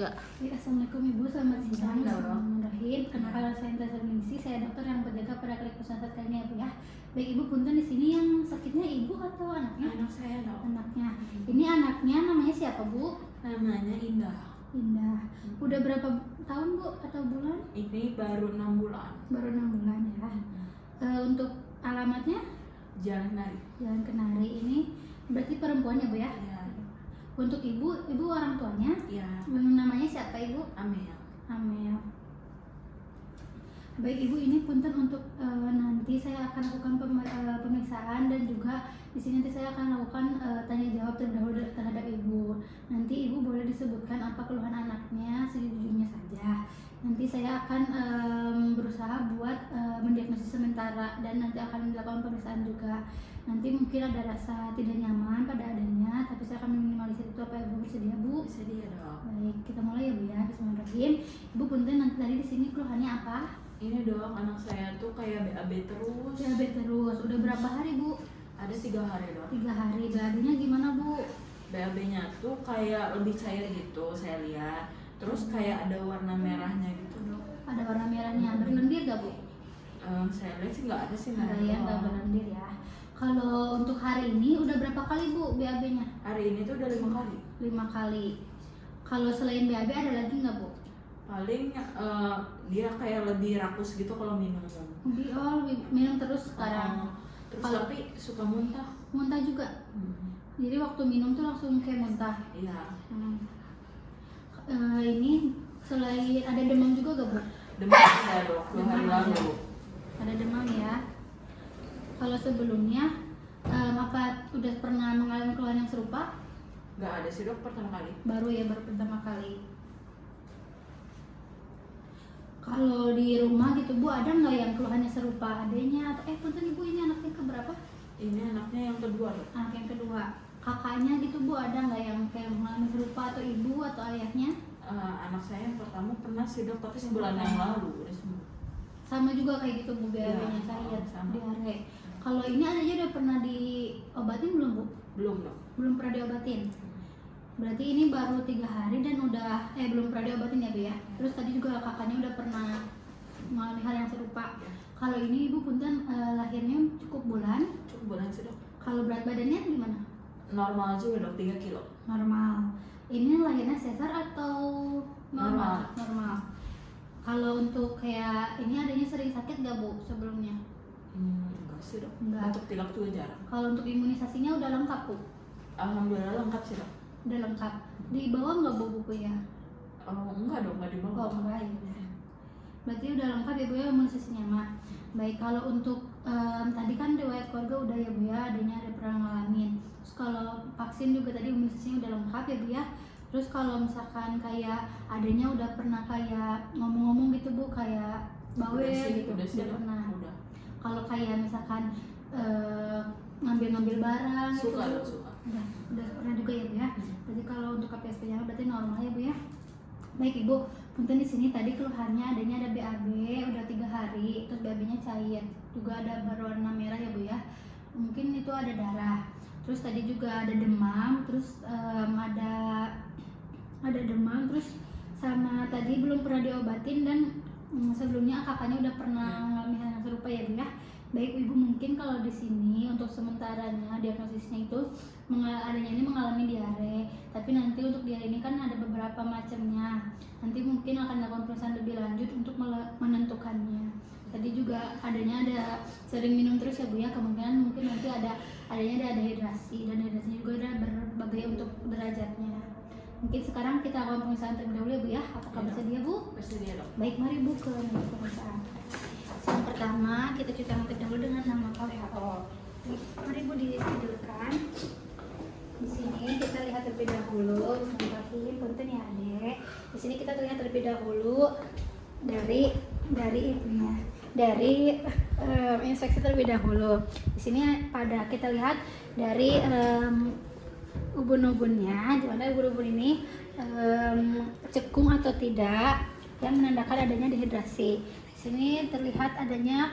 Ya. Assalamualaikum Ibu, selamat siang. Bismillahirrahmanirrahim. Kenalkan saya Intan Ningsih, saya dokter yang berjaga pada klinik pusat ini ya Bu ya. Baik Ibu, punten di sini yang sakitnya Ibu atau anaknya? Anak saya dok. Anaknya. Ini anaknya namanya siapa Bu? Namanya Indah. Indah. Udah berapa tahun Bu atau bulan? Ini baru 6 bulan. Baru 6 bulan ya. Untuk alamatnya? Jalan Nari. Jalan Kenari. Ini berarti perempuan ya Bu ya? Ya. Untuk Ibu orang tuanya? Ya. Namanya siapa Ibu? Amel. Amel. Baik Ibu, ini punten untuk nanti saya akan lakukan pemeriksaan dan juga di sini nanti saya akan lakukan tanya jawab terdahulu terhadap Ibu. Nanti Ibu boleh disebutkan apa keluhan anaknya sejujurnya saja. Nanti saya akan berusaha buat mendiagnosis sementara dan nanti akan dilakukan pemeriksaan juga. Nanti mungkin ada rasa tidak nyaman pada adanya, tapi saya akan meminimalisir itu. Apa Ibu bersedia Bu? Bersedia dok. Baik, kita mulai ya Bu ya. Bismillahirrahmanirrahim. Ibu punten nanti tadi di sini keluhannya apa? Ini dok, anak saya tuh kayak BAB terus. BAB terus. Udah berapa hari Bu? Ada 3 hari dok. 3 hari. BAB-nya gimana Bu? BAB-nya tuh kayak lebih cair gitu saya lihat. Terus kayak ada warna merahnya gitu dok. Ada warna merahnya. Berlendir gak Bu? Saya lihat sih nggak ada sih Ada merah. ya, nggak berlendir ya. Kalau untuk hari ini udah berapa kali Bu BAB-nya? Hari ini tuh udah 5 kali. 5 kali. Kalau selain BAB ada lagi nggak Bu? Paling dia kayak lebih rakus gitu kalau minum. Minum terus sekarang. Terus Kalau- tapi suka muntah. Muntah juga. Jadi waktu minum tuh langsung kayak muntah. Iya. Ini selain ada demam juga gak Bu? Demam ada dok, 2 hari Demam lalu. ada. Ada demam ya. Kalau sebelumnya apa udah pernah mengalami keluhan yang serupa? Nggak ada sih dok, pertama kali. Baru pertama kali. Kalau di rumah gitu Bu, ada nggak yang keluhannya serupa adanya atau punten Ibu ini anaknya keberapa? Ini anaknya yang kedua dok. Anak yang kedua. Kakaknya gitu Bu, ada nggak yang kayak mengalami serupa atau ibu atau ayahnya? Anak saya yang pertama pernah sih dok, tapi sebulan yang lalu udah sembuh. Sama juga kayak gitu Bu, BAB-nya saya sama. diare. Kalau ini adanya udah pernah diobatin belum Bu? Belum dok. Belum pernah diobatin. Berarti ini baru 3 hari dan udah belum pernah diobatin ya Bu ya. Terus tadi juga kakaknya udah pernah mengalami hal yang serupa. Kalau ini Ibu punten lahirnya cukup bulan. Cukup bulan sih dok. Kalau berat badannya gimana? Normal juga dok, 3 kilo. Normal. Ini lahirnya sesar atau normal? Normal. Kalau untuk kayak ini adanya sering sakit gak Bu sebelumnya? Enggak sih dok. Enggak. Untuk pilek juga jarang. Kalau untuk imunisasinya udah lengkap Bu? Alhamdulillah lengkap sih dok. Udah lengkap. Dibawa nggak Bu bukunya? Enggak dok, nggak dibawa. Oh enggak ya. Berarti udah lengkap ya Bu ya imunisasinya mah. Baik, kalau untuk tadi kan riwayat keluarga udah ya Bu ya, adanya ada pernah ngalamin. Terus kalau vaksin juga tadi imunisasinya udah lengkap ya Bu ya. Terus kalau misalkan kayak adanya udah pernah kayak ngomong-ngomong gitu Bu, kayak bawel gitu, udah sih dok. pernah. Udah. Kalau kayak misalkan ngambil-ngambil barang Suka gitu, dok, suka. udah pernah juga ya Bu ya. Berarti kalau untuk KPSP-nya berarti normal ya Bu ya. Baik Ibu, punten di sini tadi keluhannya adanya ada BAB udah 3 hari, terus BAB-nya cair, juga ada berwarna merah ya Bu ya. Mungkin itu ada darah. Terus tadi juga ada demam, terus ada demam, terus sama tadi belum pernah diobatin dan sebelumnya kakaknya udah pernah mengalami hal yang serupa ya Bu ya. Baik Ibu, mungkin kalau di sini untuk sementaranya diagnosisnya itu adanya ini mengalami diare, tapi nanti untuk diare ini kan ada beberapa macamnya. Nanti mungkin akan dilakukan pemeriksaan lebih lanjut untuk menentukannya. Tadi juga adanya ada sering minum terus ya Bu ya, kemungkinan mungkin nanti adanya ada dehidrasi, dan dehidrasinya juga ada berbagai untuk derajatnya. Mungkin sekarang kita akan pemeriksaan terlebih dahulu ya Bu ya. Apakah bersedia Bu? Bersedia dok. Baik, mari Bu ke meja pemeriksaan. Yang pertama kita cuci tangan terlebih dahulu dengan nama WHO. Mari Bu ditidurkan. Di sini kita lihat terlebih dahulu. Bismillahirrahmanirrahim. Punten ya Adek. Di sini kita lihat terlebih dahulu dari itunya. Dari inspeksi terlebih dahulu. Di sini kita lihat dari ubun-ubunnya, di mana ubun-ubun ini cekung atau tidak, yang menandakan adanya dehidrasi. Di sini terlihat adanya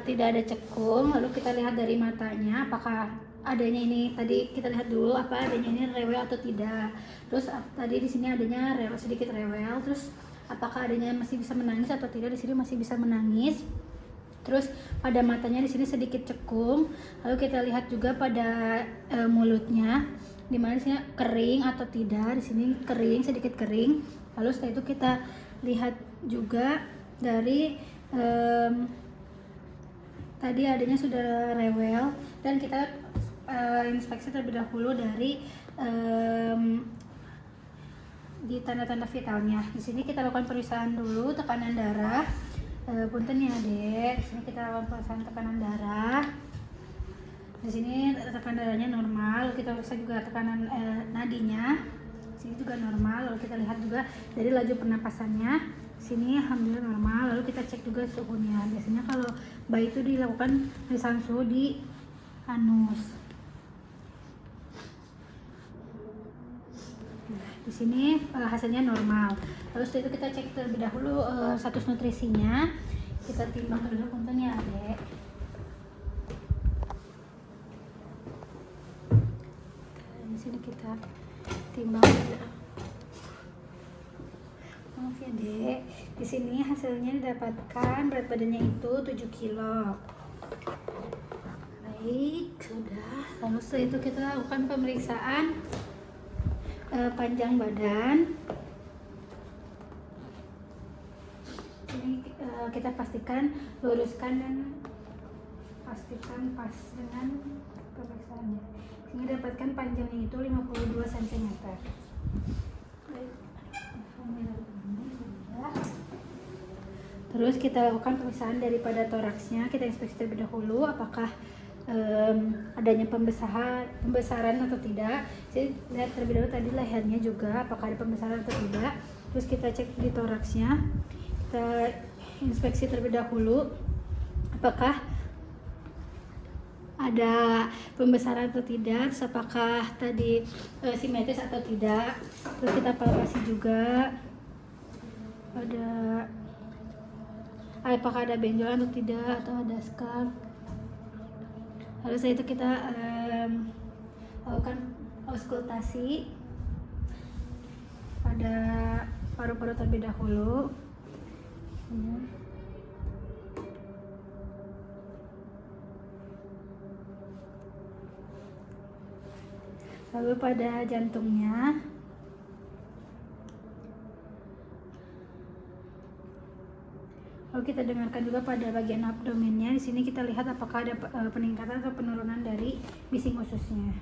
tidak ada cekung. Lalu kita lihat dari matanya apakah adanya ini tadi kita lihat dulu apa adanya ini rewel atau tidak. Terus tadi di sini adanya sedikit rewel. Terus apakah adanya masih bisa menangis atau tidak? Di sini masih bisa menangis. Terus pada matanya di sini sedikit cekung. Lalu kita lihat juga pada mulutnya, di mana di sini kering atau tidak. Di sini kering, sedikit kering. Lalu setelah itu kita lihat juga dari tadi adanya sudah rewel, dan kita inspeksi terlebih dahulu dari di tanda-tanda vitalnya. Di sini kita lakukan pemeriksaan dulu tekanan darah. Punten ya Dek, di sini kita lakukan pemeriksaan tekanan darah. Di sini tekanan darahnya normal. Kita periksa juga tekanan nadinya. Di sini juga normal. Lalu kita lihat juga dari laju pernapasannya. Sini alhamdulillah normal. Lalu kita cek juga suhunya. Biasanya kalau bayi itu dilakukan pemeriksaan suhu di anus. Nah, di sini hasilnya normal. Lalu setelah itu kita cek terlebih dahulu status nutrisinya. Kita timbang dulu punten ya Adek. Di sini kita timbang dulu. Maaf ya Dek, di sini hasilnya didapatkan berat badannya itu 7 kilo. Baik, sudah. Lalu setelah itu kita lakukan pemeriksaan panjang badan. Ini kita pastikan, luruskan dan pastikan pas dengan pemeriksaannya. Sehingga dapatkan panjangnya itu 52 cm. Baik. Terus kita lakukan pemeriksaan daripada toraksnya. Kita inspeksi terlebih dahulu apakah adanya pembesaran atau tidak. Jadi lihat terlebih dahulu tadi lehernya juga apakah ada pembesaran atau tidak. Terus kita cek di toraksnya. Kita inspeksi terlebih dahulu apakah ada pembesaran atau tidak. Terus apakah tadi simetris atau tidak. Terus kita palpasi juga apakah ada benjolan atau tidak, atau ada scar. Lalu setelah itu kita lakukan auskultasi pada paru-paru terlebih dahulu. Lalu pada jantungnya. Lalu kita dengarkan juga pada bagian abdomennya. Di sini kita lihat apakah ada peningkatan atau penurunan dari bising ususnya.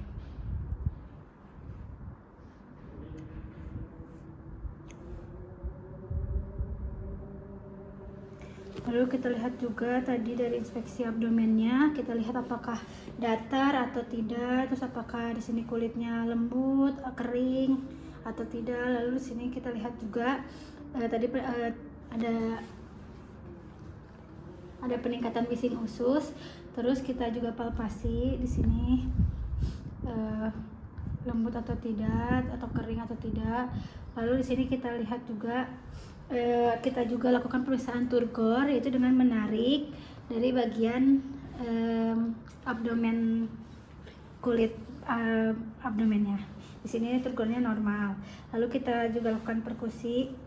Lalu kita lihat juga tadi dari inspeksi abdomennya, kita lihat apakah datar atau tidak, terus apakah di sini kulitnya lembut, kering atau tidak. Lalu di sini kita lihat juga tadi ada peningkatan bising usus. Terus kita juga palpasi di sini lembut atau tidak, atau kering atau tidak. Lalu di sini kita lihat juga kita juga lakukan pemeriksaan turgor, yaitu dengan menarik dari bagian abdomen, kulit abdomennya. Di sini turgornya normal. Lalu kita juga lakukan perkusi.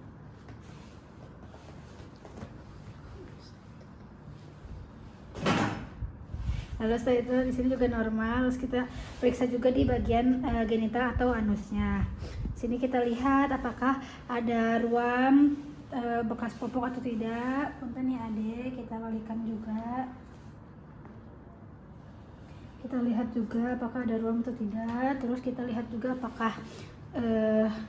Lalu setelah itu di sini juga normal. Terus kita periksa juga di bagian genital atau anusnya. Sini kita lihat apakah ada ruam bekas popok atau tidak. Punten ya Adek, kita balikan juga. Kita lihat juga apakah ada ruam atau tidak. Terus kita lihat juga apakah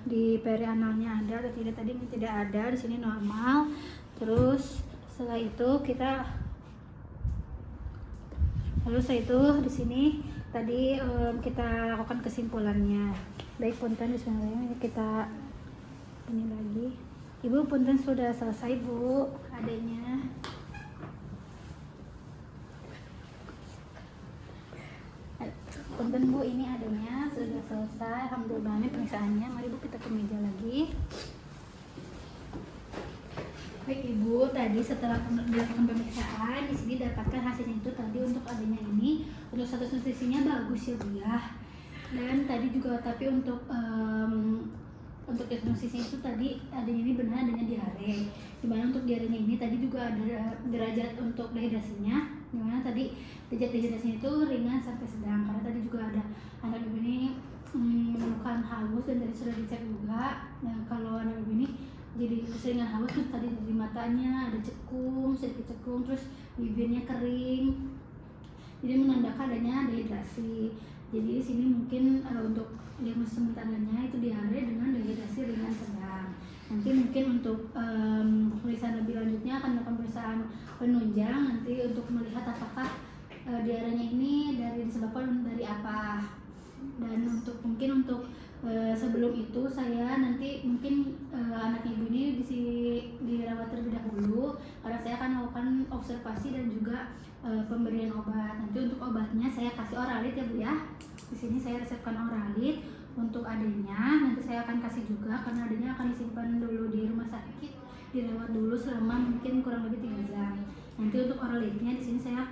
di perianalnya ada atau tidak. Tadi tidak ada, di sini normal. Terus setelah itu setelah itu di sini tadi kita lakukan kesimpulannya. Baik punten, bismillahirrahmanirrahim. Kita ini lagi. Ibu punten sudah selesai Bu, adanya. Punten Bu, ini adanya sudah selesai. Alhamdulillah pemeriksaannya. Mari Bu kita ke meja lagi. Baik Ibu, tadi setelah dilakukan pemeriksaan di sini dapatkan hasilnya itu tadi untuk adanya ini untuk status nutrisinya bagus ya Bu ya. Dan tadi juga tapi untuk diagnosisnya itu tadi adanya ini benar adanya diare. Dimana untuk diarenya ini tadi juga ada derajat untuk dehidrasinya. Dimana tadi derajat dehidrasinya itu ringan sampai sedang. Karena tadi juga ada anak ibu ini menemukan halus dan tadi sudah dicek juga. Nah kalau anak ibu ini jadi keseringan haus tuh tadi di matanya ada cekung, sedikit cekung, terus bibirnya kering. Jadi menandakan adanya dehidrasi. Jadi di sini mungkin untuk diagnosis sementaranya itu diare dengan dehidrasi ringan sedang. Nanti mungkin untuk pemeriksaan lebih lanjutnya akan melakukan pemeriksaan penunjang nanti untuk melihat apakah diarenya ini disebabkan dari apa. Dan mungkin untuk sebelum itu saya nanti mungkin anak ibu ini dirawat terlebih dahulu karena saya akan melakukan observasi dan juga pemberian obat. Nanti untuk obatnya saya kasih Oralit ya Bu ya. Di sini saya resepkan Oralit untuk adanya. Nanti saya akan kasih juga karena adanya akan disimpan dulu di rumah sakit, dirawat dulu selama mungkin kurang lebih 3 jam. Nanti untuk Oralitnya di sini saya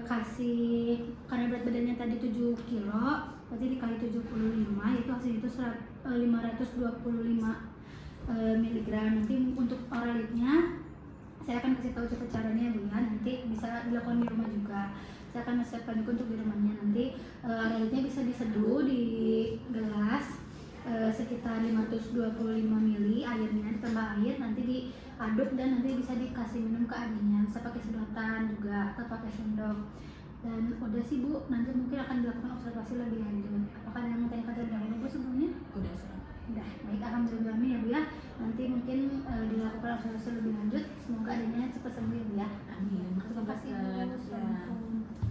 kasih karena berat badannya tadi 7 kilo, berarti dikali 75 itu hasilnya itu 525 mg. Nanti untuk Oralitnya saya akan kasih tahu cara caranya Bu ya, nanti bisa dilakukan di rumah juga. Saya akan resepkan juga untuk di rumahnya. Nanti Oralitnya bisa diseduh di gelas sekitar 525 ml airnya, ditambah air nanti diaduk dan nanti bisa dikasih minum ke adiknya, bisa pakai sedotan juga atau pakai sendok. Dan udah sih Bu, nanti mungkin akan dilakukan observasi lebih lanjut. Apakah ada yang mau tanyakan terlebih dahulu Bu sebelumnya? Udah sih. Udah, baik, alhamdulillah ya Bu ya. Nanti mungkin dilakukan observasi lebih lanjut, semoga adanya cepat sembuh ya Bu ya. Amin. Terima kasih Bu. Ya.